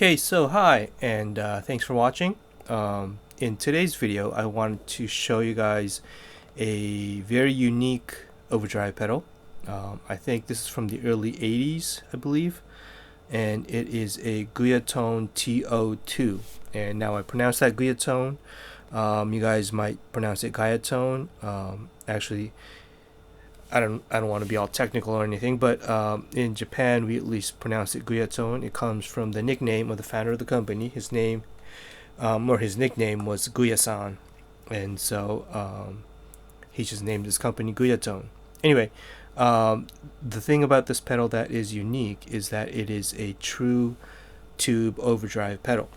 Okay, so hi, and thanks for watching. In today's video, I wanted to show you guys a very unique overdrive pedal. I think this is from the early 80s, I believe, and it is a Guyatone TO-2. And now I pronounce that Guyatone. You guys might pronounce it Guyatone. Actually, I don't want to be all technical or anything, but in Japan we at least pronounce it Guyatone. It comes from the nickname of the founder of the company. His name or his nickname was Guya-san, and so he just named his company Guyatone. Anyway, the thing about this pedal that is unique is that it is a true tube overdrive pedal.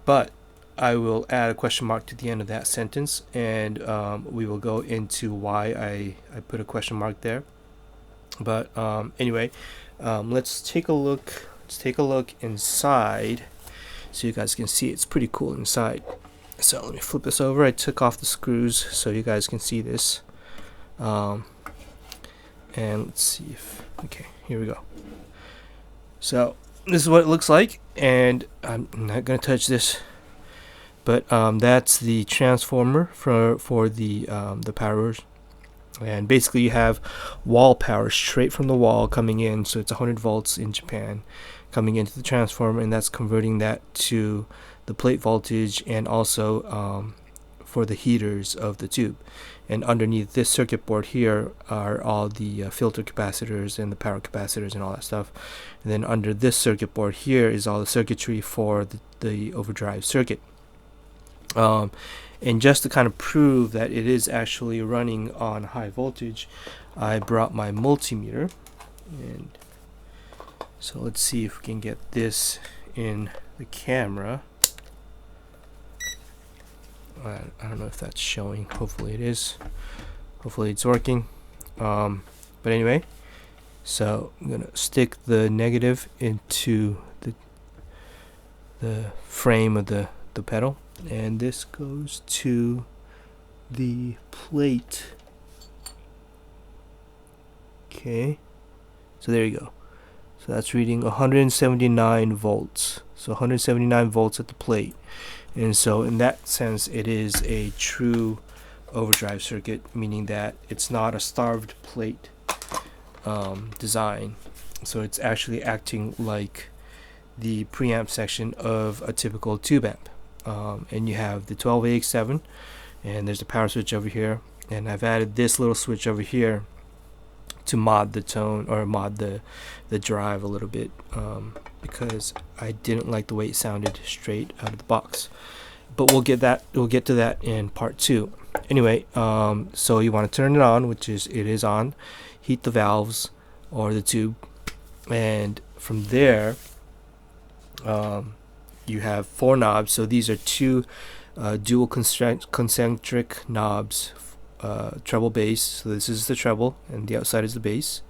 But I will add a question mark to the end of that sentence, and we will go into why I put a question mark there. But anyway, let's take a look. Let's take a look inside, so you guys can see it's pretty cool inside. So let me flip this over. I took off the screws so you guys can see this. And let's see if here we go. So this is what it looks like, and I'm not gonna touch this. But that's the transformer for the powers, and basically you have wall power straight from the wall coming in, so it's 100 volts in Japan coming into the transformer, and that's converting that to the plate voltage, and also for the heaters of the tube. And underneath this circuit board here are all the filter capacitors and the power capacitors and all that stuff. And then under this circuit board here is all the circuitry for the overdrive circuit. And just to kind of prove that it is actually running on high voltage, I brought my multimeter, and so let's see if we can get this in the camera. I don't know if that's showing. Hopefully it is. Hopefully it's working. But anyway, so I'm gonna stick the negative into the frame of the pedal, and this goes to the plate. Okay, so there you go. So that's reading 179 volts. So 179 volts at the plate, and so in that sense it is a true overdrive circuit, meaning that it's not a starved plate design. So it's actually acting like the preamp section of a typical tube amp. And you have the 12AX7, and there's a power switch over here, and I've added this little switch over here to mod the tone, or mod the drive a little bit, because I didn't like the way it sounded straight out of the box. But we'll get to that in part 2. Anyway, so you want to turn it on, which is it is on. Heat the valves or the tube, and from there you have 4 knobs. So these are 2 dual concentric knobs, treble bass. So this is the treble and the outside is the bass,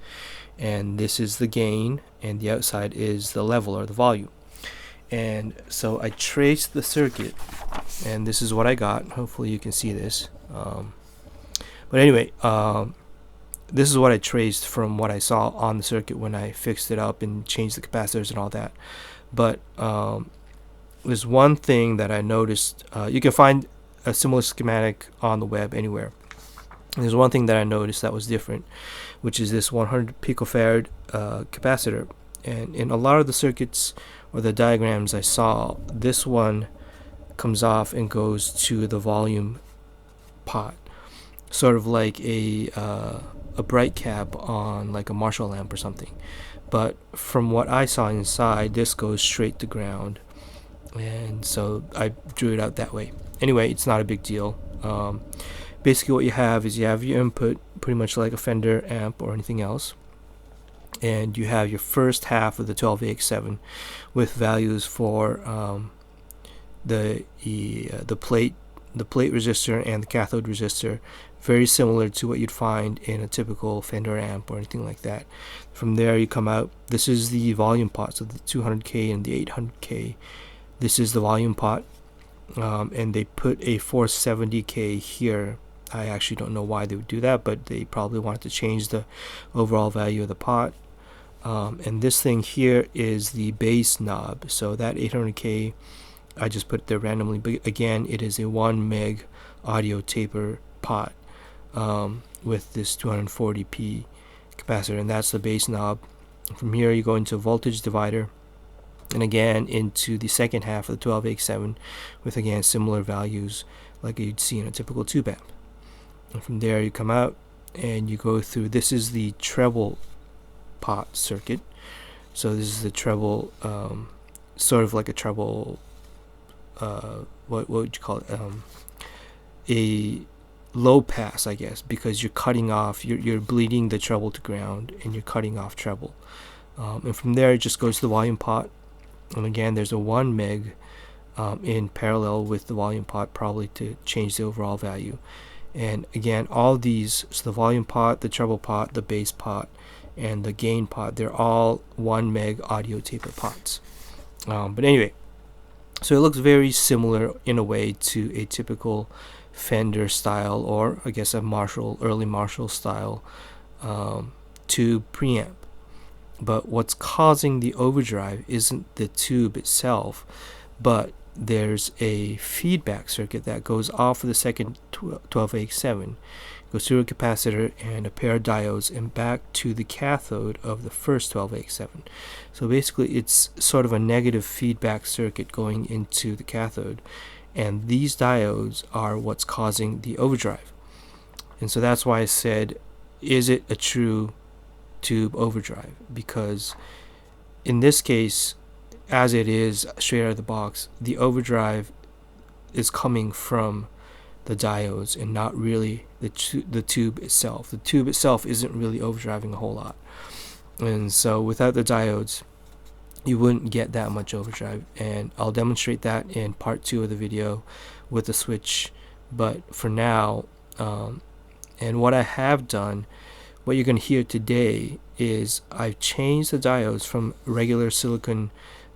and this is the gain, and the outside is the level or the volume. And so I traced the circuit, and this is what I got. Hopefully you can see this. But anyway, this is what I traced from what I saw on the circuit when I fixed it up and changed the capacitors and all that. But there's one thing that I noticed. You can find a similar schematic on the web anywhere. There's one thing that I noticed that was different, which is this 100 picofarad capacitor. And in a lot of the circuits or the diagrams I saw, this one comes off and goes to the volume pot, sort of like a bright cap on like a Marshall lamp or something. But from what I saw inside, this goes straight to ground, and so I drew it out that way. Anyway, it's not a big deal. Basically what you have is you have your input, pretty much like a Fender amp or anything else, and you have your first half of the 12AX7 with values for the plate resistor and the cathode resistor, very similar to what you'd find in a typical Fender amp or anything like that. From there you come out. This is the volume pot, so the 200K and the 800K. This is the volume pot, and they put a 470K here. I actually don't know why they would do that, but they probably wanted to change the overall value of the pot. And this thing here is the bass knob. So that 800K, I just put it there randomly, but again, it is a 1 meg audio taper pot with this 240p capacitor, and that's the bass knob. From here you go into voltage divider, and again into the second half of the 12AX7 with again similar values like you'd see in a typical tube amp. And from there you come out and you go through, this is the treble pot circuit. So this is the treble, sort of like a treble, what would you call it, a low pass, I guess, because you're cutting off, you're bleeding the treble to ground and you're cutting off treble. And from there it just goes to the volume pot, and again there's a 1 meg in parallel with the volume pot, probably to change the overall value. And again, all these, so the volume pot, the treble pot, the bass pot, and the gain pot, they're all 1 meg audio taper pots. But anyway, so it looks very similar in a way to a typical Fender style, or I guess a Marshall, early Marshall style tube preamp. But what's causing the overdrive isn't the tube itself, but there's a feedback circuit that goes off of the second 12AX7, goes through a capacitor and a pair of diodes and back to the cathode of the first 12AX7. So basically it's sort of a negative feedback circuit going into the cathode, and these diodes are what's causing the overdrive. And so that's why I said, is it a true tube overdrive? Because in this case, as it is straight out of the box, the overdrive is coming from the diodes and not really the tube itself. The tube itself isn't really overdriving a whole lot, and so without the diodes you wouldn't get that much overdrive, and I'll demonstrate that in part 2 of the video with the switch. But for now, and what I have done, what you're going to hear today is I've changed the diodes from regular silicon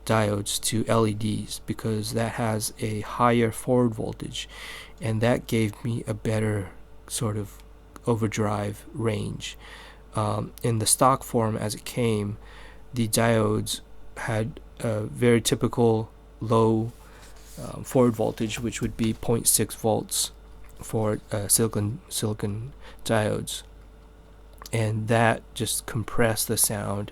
diodes to LEDs, because that has a higher forward voltage, and that gave me a better sort of overdrive range. In the stock form as it came, the diodes had a very typical low forward voltage, which would be 0.6 volts for silicon diodes, and that just compressed the sound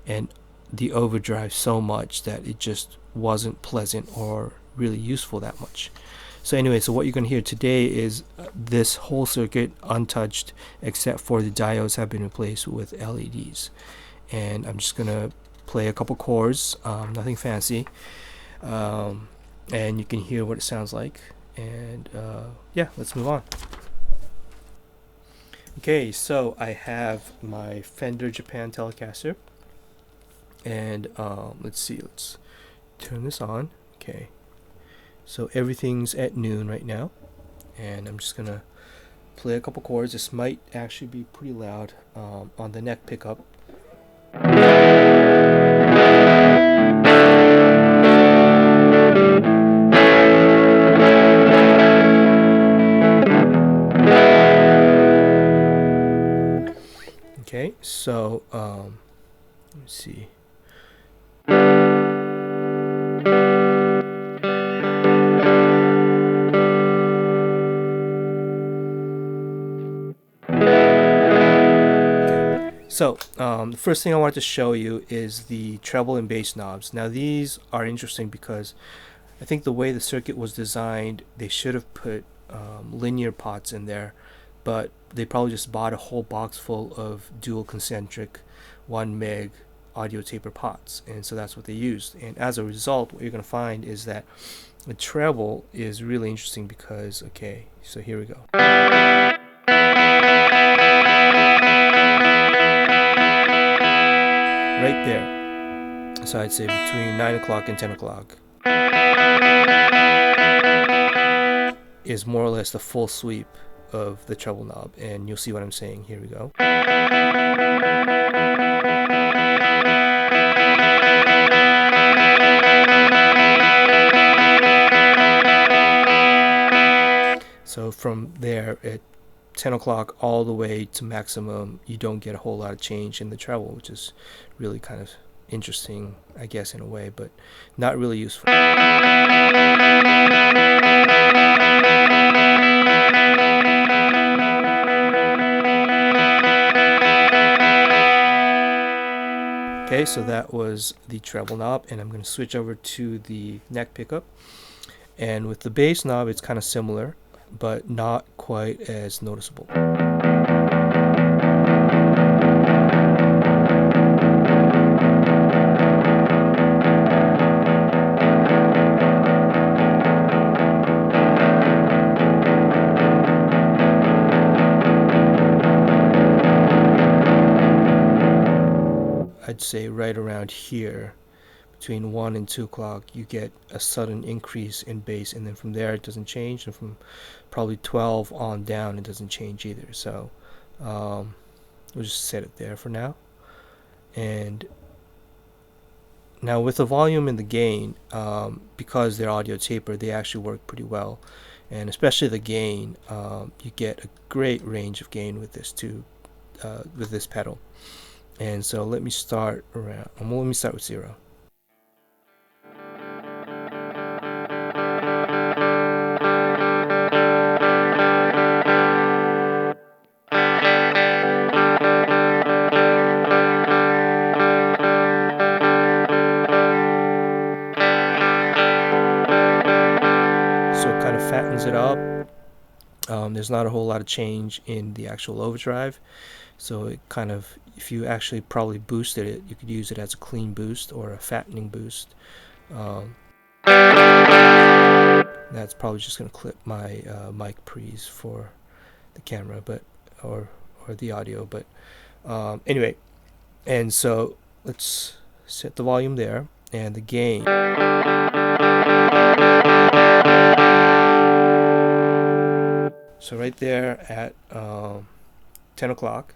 and the overdrive so much that it just wasn't pleasant or really useful that much. So anyway, so what you're going to hear today is this whole circuit untouched, except for the diodes have been replaced with LEDs. And I'm just going to play a couple chords, nothing fancy, and you can hear what it sounds like. And yeah, let's move on. Okay, so I have my Fender Japan Telecaster, and let's see, let's turn this on. Okay, so everything's at noon right now, and I'm just gonna play a couple chords. This might actually be pretty loud on the neck pickup. Okay, so let me see. So the first thing I want to show you is the treble and bass knobs. Now these are interesting because I think the way the circuit was designed, they should have put linear pots in there, but they probably just bought a whole box full of dual concentric 1 meg audio taper pots, and so that's what they used. And as a result, what you're going to find is that the treble is really interesting because, okay, so here we go. Right there. So I'd say between 9 o'clock and 10 o'clock is more or less the full sweep of the treble knob, and you'll see what I'm saying. Here we go. So from there it 10 o'clock all the way to maximum, you don't get a whole lot of change in the treble, which is really kind of interesting, I guess, in a way, but not really useful. Okay, so that was the treble knob, and I'm going to switch over to the neck pickup. And with the bass knob, it's kind of similar, but not quite as noticeable. I'd say right around here, between 1 and 2 o'clock, you get a sudden increase in bass, and then from there it doesn't change, and from probably 12 on down it doesn't change either. So we'll just set it there for now. And now with the volume and the gain, because they're audio taper, they actually work pretty well, and especially the gain, you get a great range of gain with this with this pedal. And so let me start with 0. So it kind of fattens it up. There's not a whole lot of change in the actual overdrive. So it kind of, if you actually probably boosted it, you could use it as a clean boost or a fattening boost. That's probably just going to clip my mic pre's for the camera, but or the audio. But anyway, and so let's set the volume there and the gain. So right there at 10 o'clock,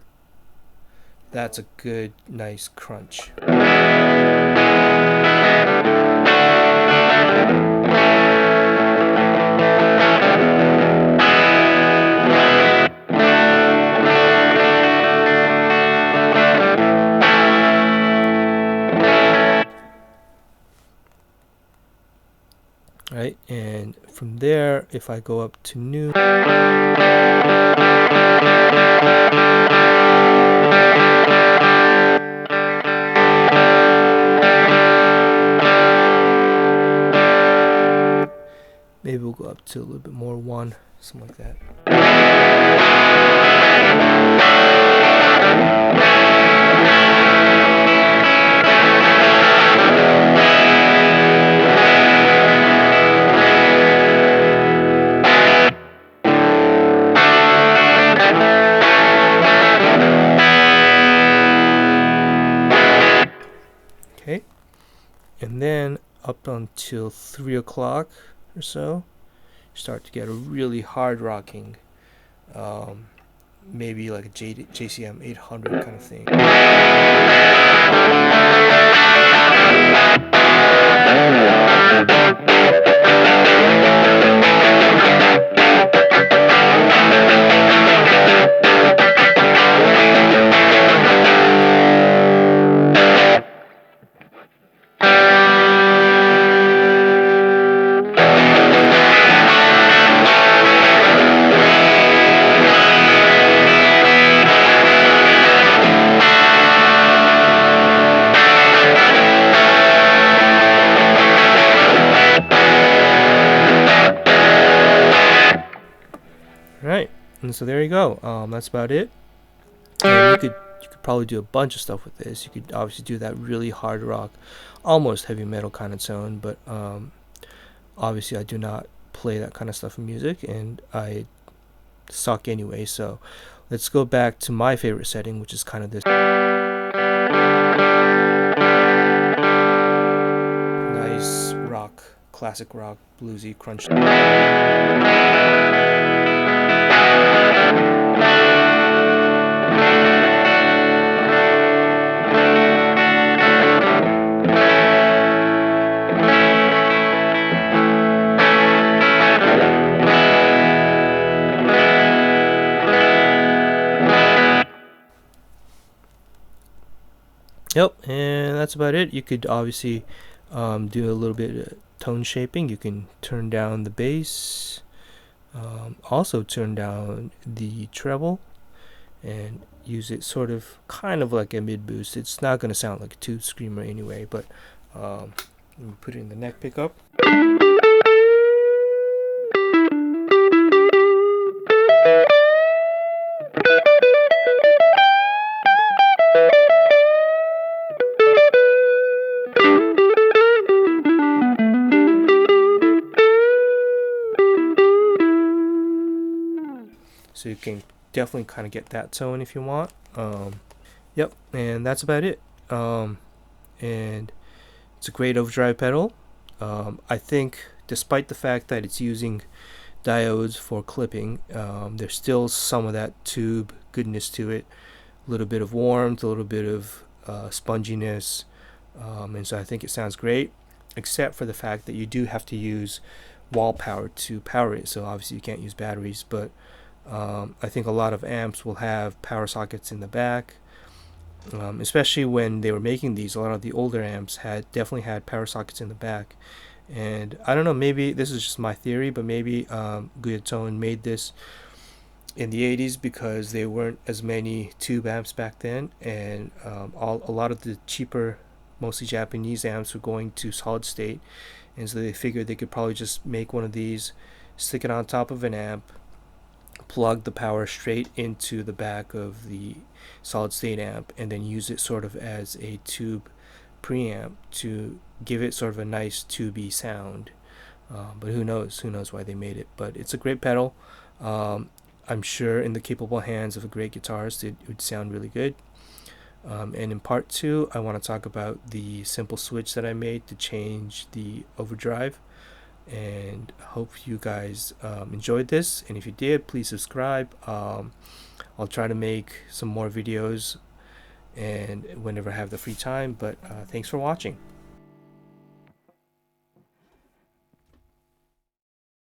that's a good, nice crunch. Right, and from there, if I go up to new, maybe we'll go up to a little bit more, 1, something like that. Okay, and then up until 3 o'clock or so, you start to get a really hard rocking, maybe like a JCM 800 kind of thing. Right, and so there you go. That's about it. And you could probably do a bunch of stuff with this. You could obviously do that really hard rock, almost heavy metal kind of tone, but obviously I do not play that kind of stuff in music, and I suck anyway. So let's go back to my favorite setting, which is kind of this nice rock, classic rock, bluesy crunch. Yep, and that's about it. You could obviously do a little bit of tone shaping. You can turn down the bass, also turn down the treble, and use it sort of kind of like a mid boost. It's not going to sound like a tube screamer anyway, but let me put it in the neck pickup. So you can definitely kind of get that tone if you want. Yep, and that's about it. And it's a great overdrive pedal. I think despite the fact that it's using diodes for clipping, there's still some of that tube goodness to it. A little bit of warmth, a little bit of sponginess, and so I think it sounds great, except for the fact that you do have to use wall power to power it. So obviously you can't use batteries, but I think a lot of amps will have power sockets in the back. Especially when they were making these, a lot of the older amps definitely had power sockets in the back. And I don't know, maybe this is just my theory, but maybe Guyatone made this in the 80s because there weren't as many tube amps back then, and a lot of the cheaper, mostly Japanese amps were going to solid state, and so they figured they could probably just make one of these, stick it on top of an amp, plug the power straight into the back of the solid state amp, and then use it sort of as a tube preamp to give it sort of a nice tubey sound. But who knows? Who knows why they made it? But it's a great pedal. I'm sure in the capable hands of a great guitarist, it would sound really good. And in part two, I want to talk about the simple switch that I made to change the overdrive. And hope you guys enjoyed this. And if you did, please subscribe. I'll try to make some more videos and whenever I have the free time. But thanks for watching.